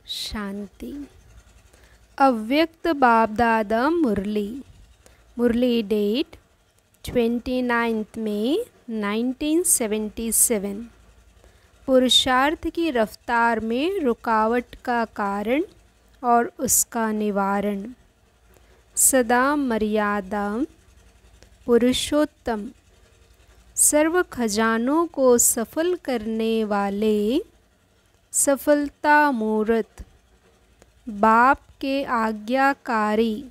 शांति। अव्यक्त बाप दादा मुरली डेट 29 मई 1977। पुरुषार्थ की रफ्तार में रुकावट का कारण और उसका निवारण। सदा मर्यादा पुरुषोत्तम, सर्व खजानों को सफल करने वाले सफलता मूर्त, बाप के आज्ञाकारी,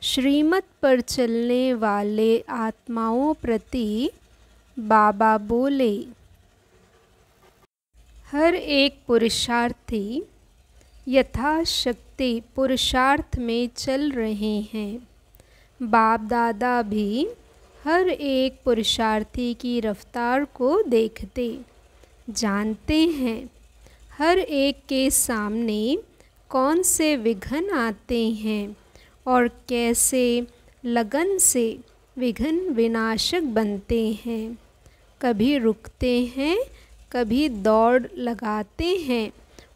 श्रीमत पर चलने वाले आत्माओं प्रति बाबा बोले, हर एक पुरुषार्थी यथाशक्ति पुरुषार्थ में चल रहे हैं। बाप दादा भी हर एक पुरुषार्थी की रफ्तार को देखते जानते हैं। हर एक के सामने कौन से विघ्न आते हैं और कैसे लगन से विघ्न विनाशक बनते हैं। कभी रुकते हैं, कभी दौड़ लगाते हैं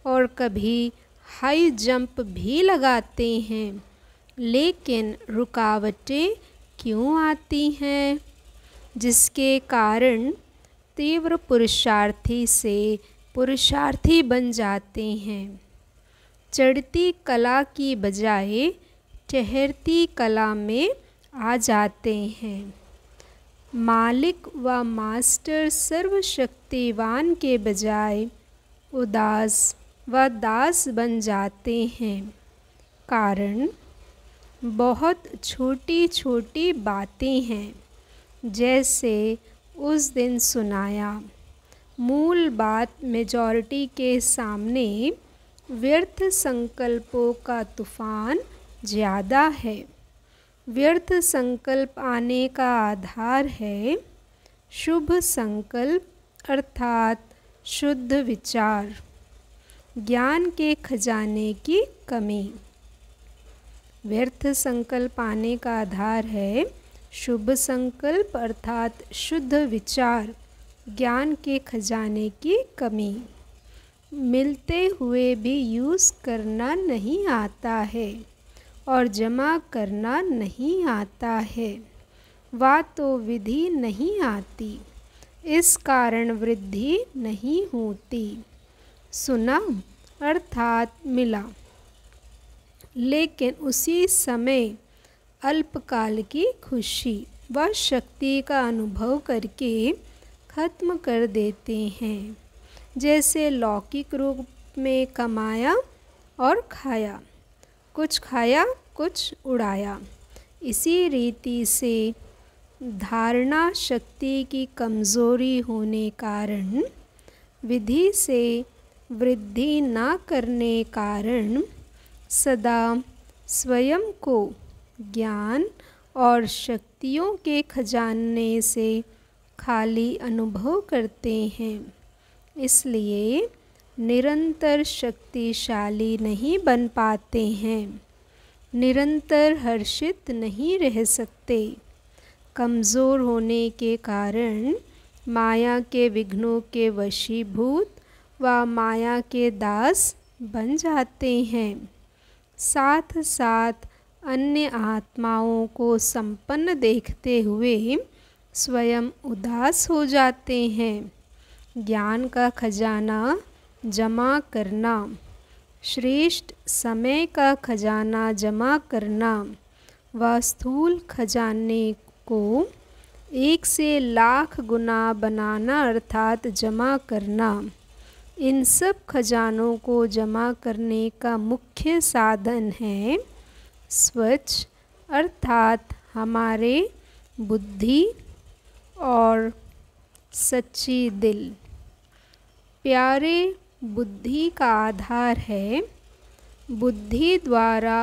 और कभी हाई जंप भी लगाते हैं। लेकिन रुकावटें क्यों आती हैं? जिसके कारण तीव्र पुरुषार्थी से पुरुषार्थी बन जाते हैं। चढ़ती कला की बजाय ठहरती कला में आ जाते हैं। मालिक व मास्टर सर्वशक्तिवान के बजाय उदास व दास बन जाते हैं। कारण बहुत छोटी छोटी बातें हैं। जैसे उस दिन सुनाया, मूल बात मेजॉरिटी के सामने व्यर्थ संकल्पों का तूफान ज़्यादा है। व्यर्थ संकल्प आने का आधार है शुभ संकल्प अर्थात शुद्ध विचार, ज्ञान के खजाने की कमी। व्यर्थ संकल्प आने का आधार है शुभ संकल्प अर्थात शुद्ध विचार, ज्ञान के खजाने की कमी। मिलते हुए भी यूज़ करना नहीं आता है और जमा करना नहीं आता है, वा तो विधि नहीं आती, इस कारण वृद्धि नहीं होती। सुना अर्थात मिला, लेकिन उसी समय अल्पकाल की खुशी व शक्ति का अनुभव करके खत्म कर देते हैं। जैसे लौकिक रूप में कमाया और खाया, कुछ खाया कुछ उड़ाया। इसी रीति से धारणा शक्ति की कमज़ोरी होने कारण विधि से वृद्धि न करने कारण सदा स्वयं को ज्ञान और शक्तियों के खजाने से खाली अनुभव करते हैं। इसलिए निरंतर शक्तिशाली नहीं बन पाते हैं, निरंतर हर्षित नहीं रह सकते। कमज़ोर होने के कारण माया के विघ्नों के वशीभूत व माया के दास बन जाते हैं। साथ साथ अन्य आत्माओं को संपन्न देखते हुए स्वयं उदास हो जाते हैं। ज्ञान का खजाना जमा करना, श्रेष्ठ समय का खजाना जमा करना व स्थूल खजाने को 1 से लाख गुना बनाना अर्थात जमा करना, इन सब खजानों को जमा करने का मुख्य साधन है स्वच्छ अर्थात हमारे बुद्धि और सच्ची दिल। प्यारे बुद्धि का आधार है। बुद्धि द्वारा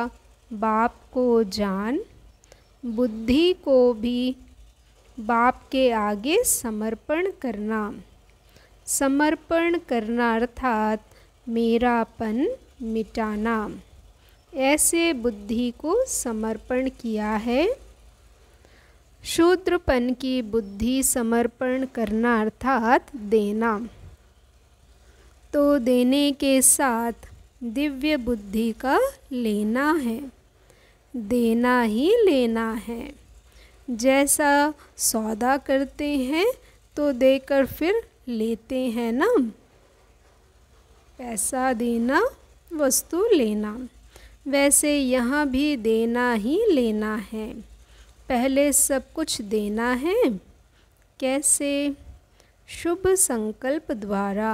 बाप को जान, बुद्धि को भी बाप के आगे समर्पण करना। समर्पण करना अर्थात मेरापन मिटाना। ऐसे बुद्धि को समर्पण किया है। शूद्रपन की बुद्धि समर्पण करना अर्थात देना। तो देने के साथ दिव्य बुद्धि का लेना है, देना ही लेना है। जैसा सौदा करते हैं तो देकर फिर लेते हैं ना, पैसा देना वस्तु लेना, वैसे यहाँ भी देना ही लेना है। पहले सब कुछ देना है। कैसे? शुभ संकल्प द्वारा।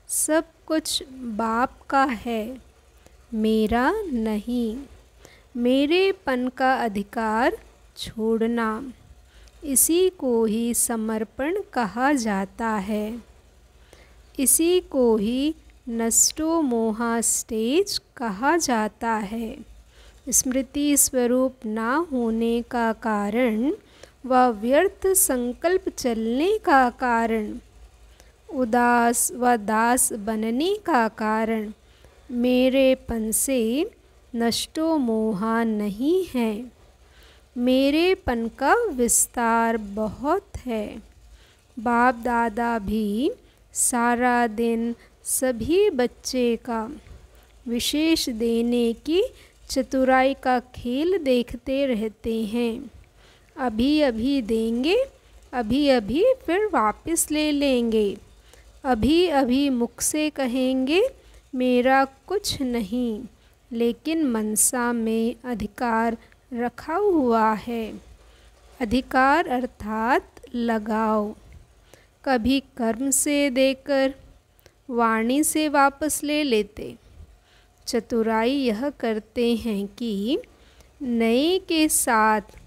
सब कुछ बाप का है, मेरा नहीं। मेरेपन का अधिकार छोड़ना, इसी को ही समर्पण कहा जाता है। इसी को ही नष्टो मोहा स्टेज कहा जाता है। स्मृति स्वरूप ना होने का कारण व व्यर्थ संकल्प चलने का कारण, उदास व दास बनने का कारण मेरेपन से नष्टो मोहा नहीं है। मेरेपन का विस्तार बहुत है। बाप दादा भी सारा दिन सभी बच्चे का विशेष देने की चतुराई का खेल देखते रहते हैं। अभी अभी देंगे, अभी अभी फिर वापस ले लेंगे। अभी अभी मुख से कहेंगे मेरा कुछ नहीं, लेकिन मनसा में अधिकार रखा हुआ है। अधिकार अर्थात लगाव। कभी कर्म से देकर वाणी से वापस ले लेते। चतुराई यह करते हैं कि नए के साथ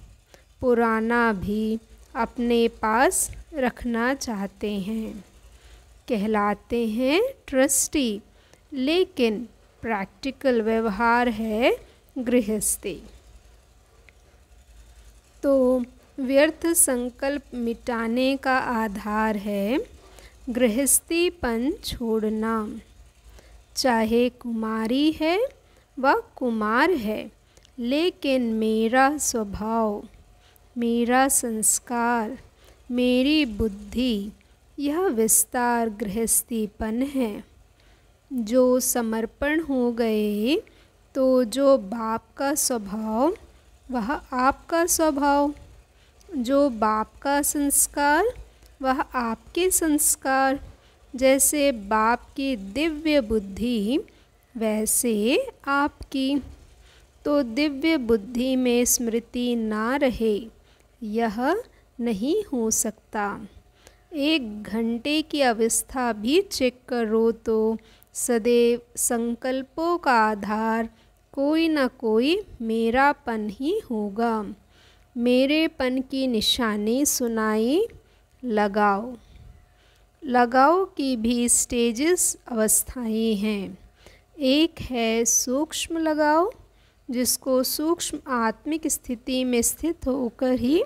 पुराना भी अपने पास रखना चाहते हैं। कहलाते हैं ट्रस्टी, लेकिन प्रैक्टिकल व्यवहार है गृहस्थी। तो व्यर्थ संकल्प मिटाने का आधार है गृहस्थीपन छोड़ना। चाहे कुमारी है व कुमार है, लेकिन मेरा स्वभाव, मेरा संस्कार, मेरी बुद्धि, यह विस्तार गृहस्थीपन है। जो समर्पण हो गए तो जो बाप का स्वभाव वह आपका स्वभाव, जो बाप का संस्कार वह आपके संस्कार। जैसे बाप की दिव्य बुद्धि वैसे आपकी। तो दिव्य बुद्धि में स्मृति ना रहे, यह नहीं हो सकता। 1 घंटे की अवस्था भी चेक करो तो सदैव संकल्पों का आधार कोई न कोई मेरापन ही होगा। मेरेपन की निशानी सुनाई लगाओ। लगाओ की भी स्टेजेस अवस्थाएं हैं। एक है सूक्ष्म लगाओ, जिसको सूक्ष्म आत्मिक स्थिति में स्थित होकर ही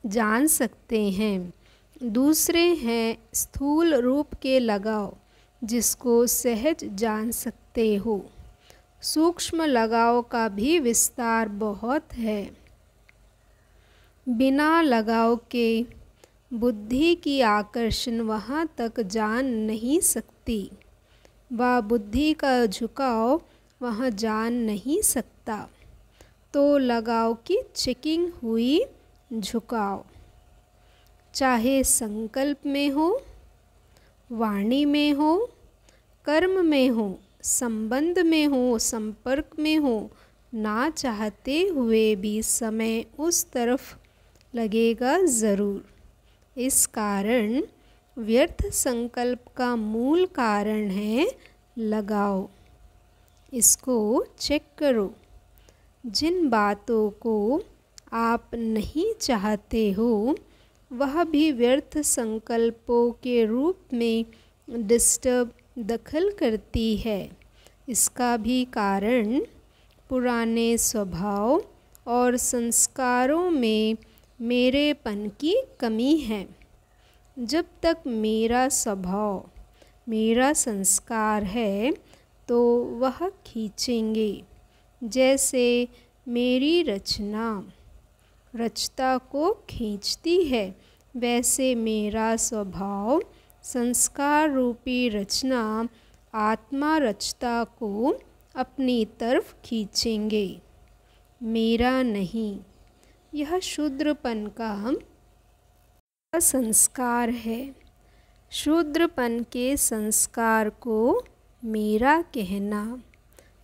जान सकते हैं। दूसरे हैं स्थूल रूप के लगाओ, जिसको सहज जान सकते हो। सूक्ष्म लगाव का भी विस्तार बहुत है। बिना लगाव के बुद्धि की आकर्षण वहाँ तक जान नहीं सकती, व बुद्धि का झुकाव वहाँ जान नहीं सकता। तो लगाव की चेकिंग हुई झुकाव, चाहे संकल्प में हो, वाणी में हो, कर्म में हो, संबंध में हो, संपर्क में हो, ना चाहते हुए भी समय उस तरफ लगेगा ज़रूर। इस कारण व्यर्थ संकल्प का मूल कारण है लगाओ। इसको चेक करो। जिन बातों को आप नहीं चाहते हो, वह भी व्यर्थ संकल्पों के रूप में डिस्टर्ब दखल करती है। इसका भी कारण पुराने स्वभाव और संस्कारों में मेरेपन की कमी है। जब तक मेरा स्वभाव, मेरा संस्कार है तो वह खींचेंगे। जैसे मेरी रचना रचता को खींचती है, वैसे मेरा स्वभाव संस्कार रूपी रचना आत्मा रचता को अपनी तरफ खींचेंगे, मेरा नहीं। यह शूद्रपन का संस्कार है। शूद्रपन के संस्कार को मेरा कहना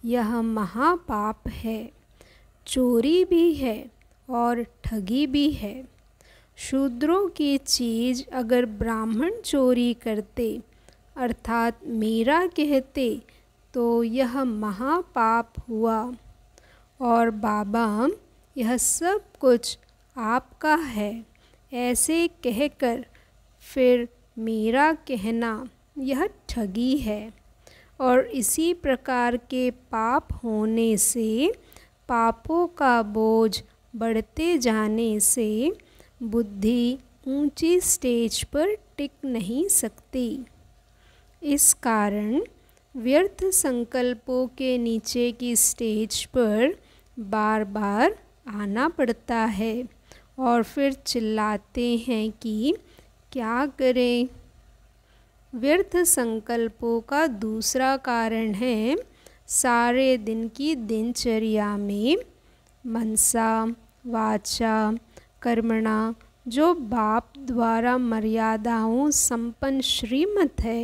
यह महापाप है। चोरी भी है और ठगी भी है। शूद्रों की चीज़ अगर ब्राह्मण चोरी करते अर्थात मेरा कहते तो यह महापाप हुआ। और बाबा, यह सब कुछ आपका है ऐसे कहकर फिर मेरा कहना यह ठगी है। और इसी प्रकार के पाप होने से, पापों का बोझ बढ़ते जाने से बुद्धि ऊंची स्टेज पर टिक नहीं सकती। इस कारण व्यर्थ संकल्पों के नीचे की स्टेज पर बार बार आना पड़ता है और फिर चिल्लाते हैं कि क्या करें। व्यर्थ संकल्पों का दूसरा कारण है सारे दिन की दिनचर्या में मनसा वाचा कर्मणा जो बाप द्वारा मर्यादाओं संपन्न श्रीमत है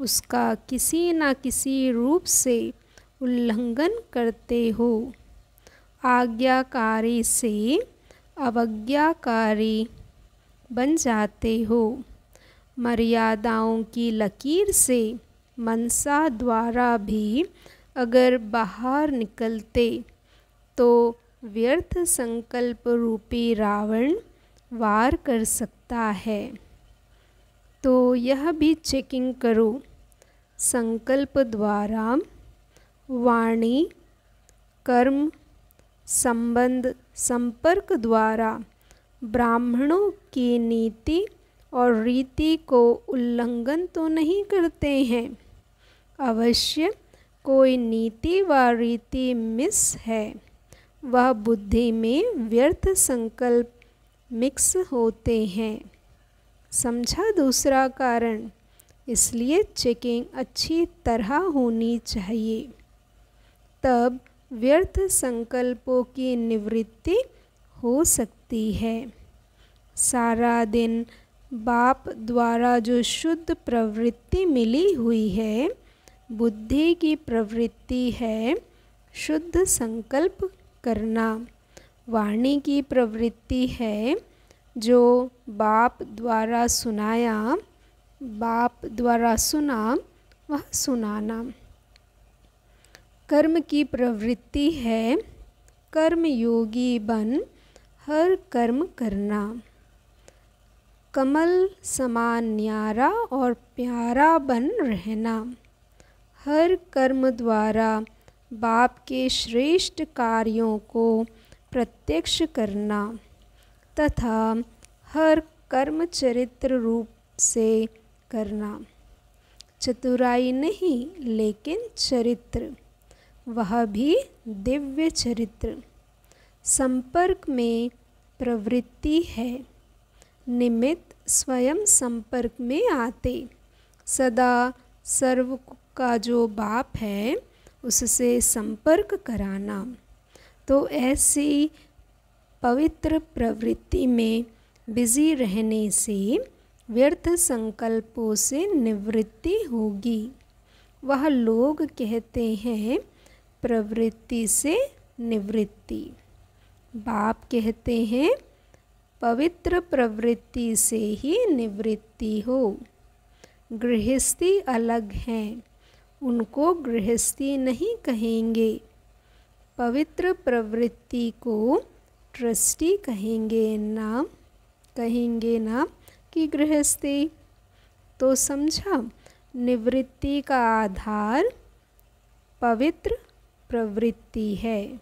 उसका किसी न किसी रूप से उल्लंघन करते हो। आज्ञाकारी से अवज्ञाकारी बन जाते हो। मर्यादाओं की लकीर से मनसा द्वारा भी अगर बाहर निकलते तो व्यर्थ संकल्प रूपी रावण वार कर सकता है। तो यह भी चेकिंग करो। संकल्प द्वारा वाणी कर्म संबंध संपर्क द्वारा ब्राह्मणों की नीति और रीति को उल्लंघन तो नहीं करते हैं। अवश्य कोई नीति व रीति मिस है। वह बुद्धि में व्यर्थ संकल्प मिक्स होते हैं। समझा दूसरा कारण? इसलिए चेकिंग अच्छी तरह होनी चाहिए, तब व्यर्थ संकल्पों की निवृत्ति हो सकती है। सारा दिन बाप द्वारा जो शुद्ध प्रवृत्ति मिली हुई है, बुद्धि की प्रवृत्ति है शुद्ध संकल्प करना। वाणी की प्रवृत्ति है जो बाप द्वारा सुनाया, बाप द्वारा सुना वह सुनाना। कर्म की प्रवृत्ति है कर्मयोगी बन हर कर्म करना। कमल समान न्यारा और प्यारा बन रहना। हर कर्म द्वारा बाप के श्रेष्ठ कार्यों को प्रत्यक्ष करना तथा हर कर्म चरित्र रूप से करना। चतुराई नहीं लेकिन चरित्र, वह भी दिव्य चरित्र। संपर्क में प्रवृत्ति है, निमित्त स्वयं संपर्क में आते। सदा सर्व का जो बाप है उससे संपर्क कराना। तो ऐसी पवित्र प्रवृत्ति में बिजी रहने से व्यर्थ संकल्पों से निवृत्ति होगी। वह लोग कहते हैं प्रवृत्ति से निवृत्ति, बाप कहते हैं पवित्र प्रवृत्ति से ही निवृत्ति हो। गृहस्थी अलग हैं, उनको गृहस्थी नहीं कहेंगे। पवित्र प्रवृत्ति को ट्रस्टी कहेंगे ना कि गृहस्थी। तो समझा, निवृत्ति का आधार पवित्र प्रवृत्ति है।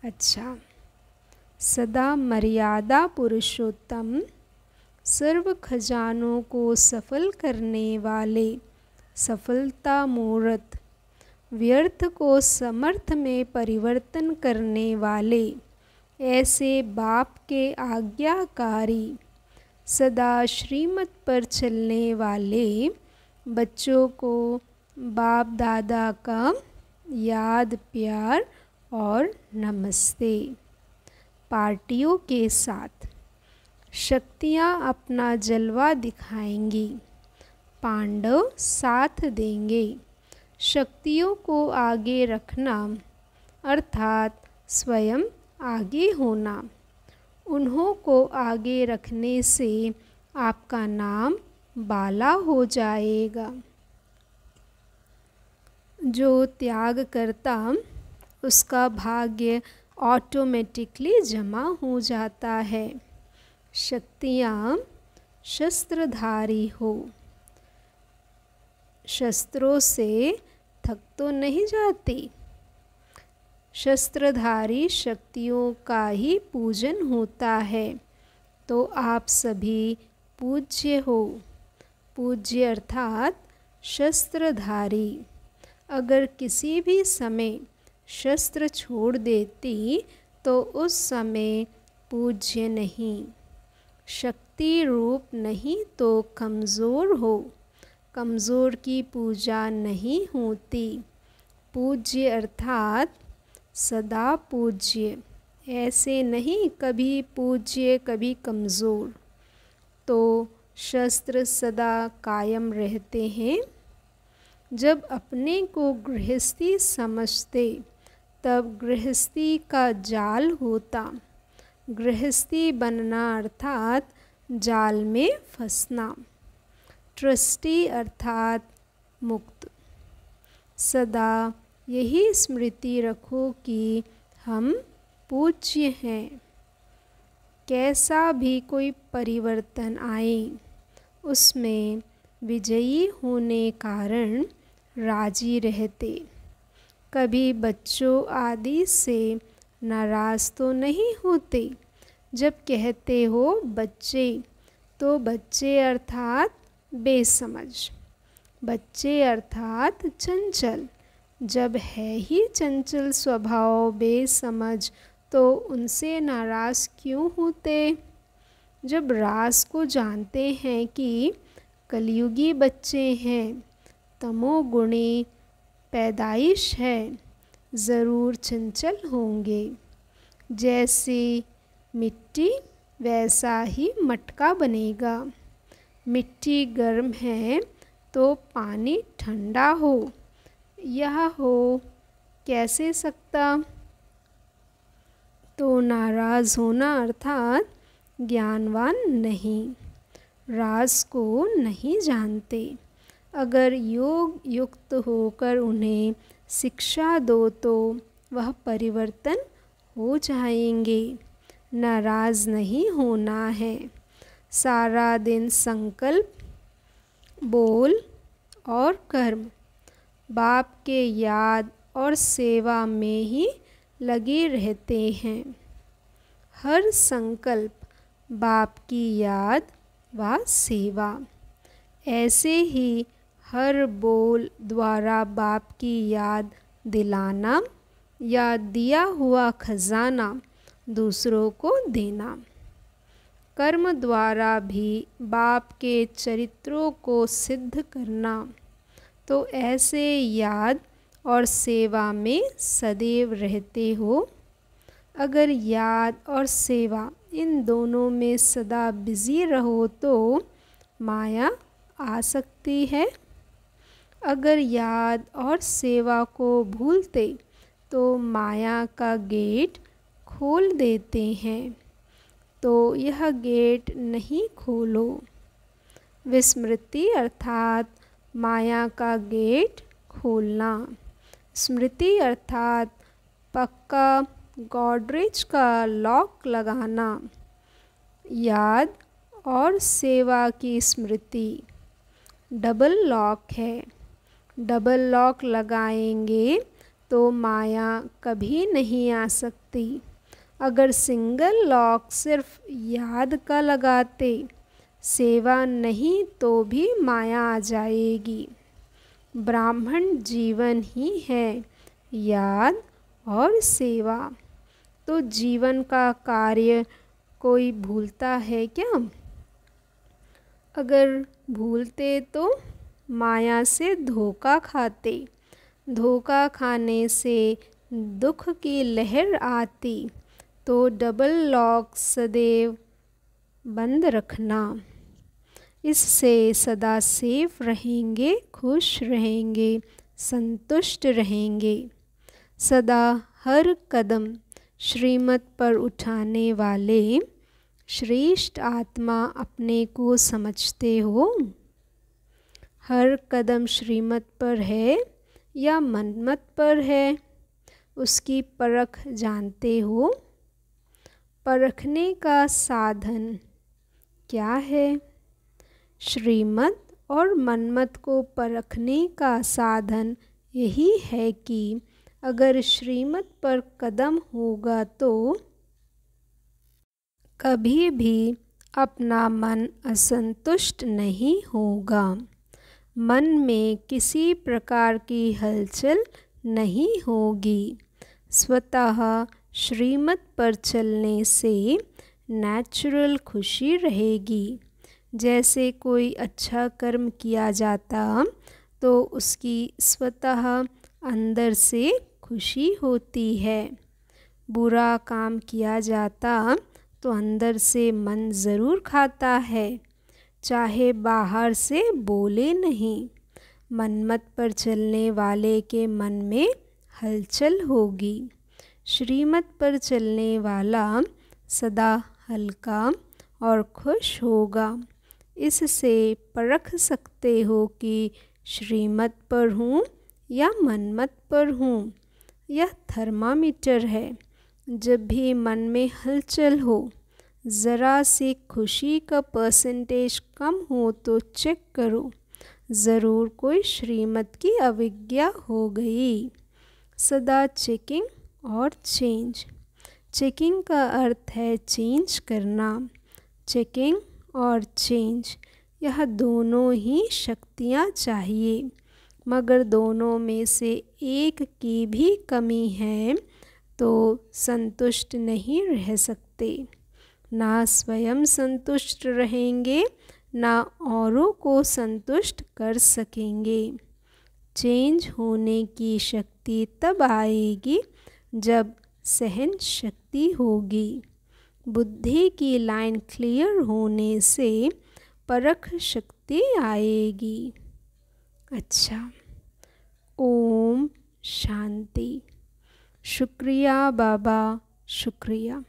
अच्छा, सदा मर्यादा पुरुषोत्तम सर्व खजानों को सफल करने वाले सफलता मूर्त, व्यर्थ को समर्थ में परिवर्तन करने वाले ऐसे बाप के आज्ञाकारी, सदा श्रीमत पर चलने वाले बच्चों को बाप दादा का याद प्यार और नमस्ते। पार्टियों के साथ शक्तियाँ अपना जलवा दिखाएंगी, पांडव साथ देंगे। शक्तियों को आगे रखना अर्थात स्वयं आगे होना। उन्हों को आगे रखने से आपका नाम बाला हो जाएगा। जो त्याग करता उसका भाग्य ऑटोमेटिकली जमा हो जाता है। शक्तियाँ शस्त्रधारी हो, शस्त्रों से थक तो नहीं जाती। शस्त्रधारी शक्तियों का ही पूजन होता है, तो आप सभी पूज्य हो। पूज्य अर्थात शस्त्रधारी। अगर किसी भी समय शस्त्र छोड़ देती तो उस समय पूज्य नहीं। शक्ति रूप नहीं तो कमज़ोर हो, कमज़ोर की पूजा नहीं होती। पूज्य अर्थात सदा पूज्य, ऐसे नहीं कभी पूज्य कभी कमज़ोर। तो शस्त्र सदा कायम रहते हैं। जब अपने को गृहस्थी समझते तब गृहस्थी का जाल होता। गृहस्थी बनना अर्थात जाल में फंसना। ट्रस्टी अर्थात मुक्त। सदा यही स्मृति रखो कि हम पूज्य हैं। कैसा भी कोई परिवर्तन आए उसमें विजयी होने कारण राजी रहते। कभी बच्चों आदि से नाराज़ तो नहीं होते। जब कहते हो बच्चे तो बच्चे अर्थात बेसमझ, बच्चे अर्थात चंचल। जब है ही चंचल स्वभाव बेसमझ तो उनसे नाराज़ क्यों होते। जब राज को जानते हैं कि कलयुगी बच्चे हैं, तमोगुणी पैदाइश है, ज़रूर चंचल होंगे। जैसी मिट्टी वैसा ही मटका बनेगा। मिट्टी गर्म है तो पानी ठंडा हो, यह हो कैसे सकता। तो नाराज़ होना अर्थात ज्ञानवान नहीं, राज को नहीं जानते। अगर योग युक्त होकर उन्हें शिक्षा दो तो वह परिवर्तन हो जाएंगे। नाराज़ नहीं होना है। सारा दिन संकल्प, बोल और कर्म बाप के याद और सेवा में ही लगे रहते हैं। हर संकल्प बाप की याद व सेवा। ऐसे ही हर बोल द्वारा बाप की याद दिलाना या दिया हुआ खजाना दूसरों को देना। कर्म द्वारा भी बाप के चरित्रों को सिद्ध करना। तो ऐसे याद और सेवा में सदैव रहते हो। अगर याद और सेवा इन दोनों में सदा बिज़ी रहो तो माया आ सकती है। अगर याद और सेवा को भूलते तो माया का गेट खोल देते हैं। तो यह गेट नहीं खोलो। विस्मृति अर्थात माया का गेट खोलना। स्मृति अर्थात पक्का गॉडरेज का लॉक लगाना। याद और सेवा की स्मृति डबल लॉक है। डबल लॉक लगाएंगे तो माया कभी नहीं आ सकती। अगर सिंगल लॉक सिर्फ याद का लगाते, सेवा नहीं तो भी माया आ जाएगी। ब्राह्मण जीवन ही है याद और सेवा। तो जीवन का कार्य कोई भूलता है क्या? अगर भूलते तो माया से धोखा खाते। धोखा खाने से दुख की लहर आती, तो डबल लॉक सदैव बंद रखना। इससे सदा सेफ रहेंगे, खुश रहेंगे, संतुष्ट रहेंगे। सदा हर कदम श्रीमत पर उठाने वाले श्रेष्ठ आत्मा अपने को समझते हो। हर कदम श्रीमत पर है या मनमत पर है, उसकी परख जानते हो। परखने का साधन क्या है? श्रीमत और मनमत को परखने का साधन यही है कि अगर श्रीमत पर कदम होगा तो कभी भी अपना मन असंतुष्ट नहीं होगा। मन में किसी प्रकार की हलचल नहीं होगी। स्वतः श्रीमत पर चलने से नेचुरल खुशी रहेगी। जैसे कोई अच्छा कर्म किया जाता तो उसकी स्वतः अंदर से खुशी होती है। बुरा काम किया जाता तो अंदर से मन ज़रूर खाता है, चाहे बाहर से बोले नहीं। मनमत पर चलने वाले के मन में हलचल होगी। श्रीमत पर चलने वाला सदा हल्का और खुश होगा। इससे परख सकते हो कि श्रीमत पर हूँ या मनमत पर हूँ। यह थर्मामीटर है। जब भी मन में हलचल हो, ज़रा सी खुशी का परसेंटेज कम हो तो चेक करो, ज़रूर कोई श्रीमत की अवज्ञा हो गई। सदा चेकिंग और चेंज। चेकिंग का अर्थ है चेंज करना। चेकिंग और चेंज, यह दोनों ही शक्तियाँ चाहिए, मगर दोनों में से एक की भी कमी है तो संतुष्ट नहीं रह सकते। ना स्वयं संतुष्ट रहेंगे, ना औरों को संतुष्ट कर सकेंगे। चेंज होने की शक्ति तब आएगी जब सहन शक्ति होगी। बुद्धि की लाइन क्लियर होने से परख शक्ति आएगी। अच्छा, ओम शांति। शुक्रिया बाबा, शुक्रिया।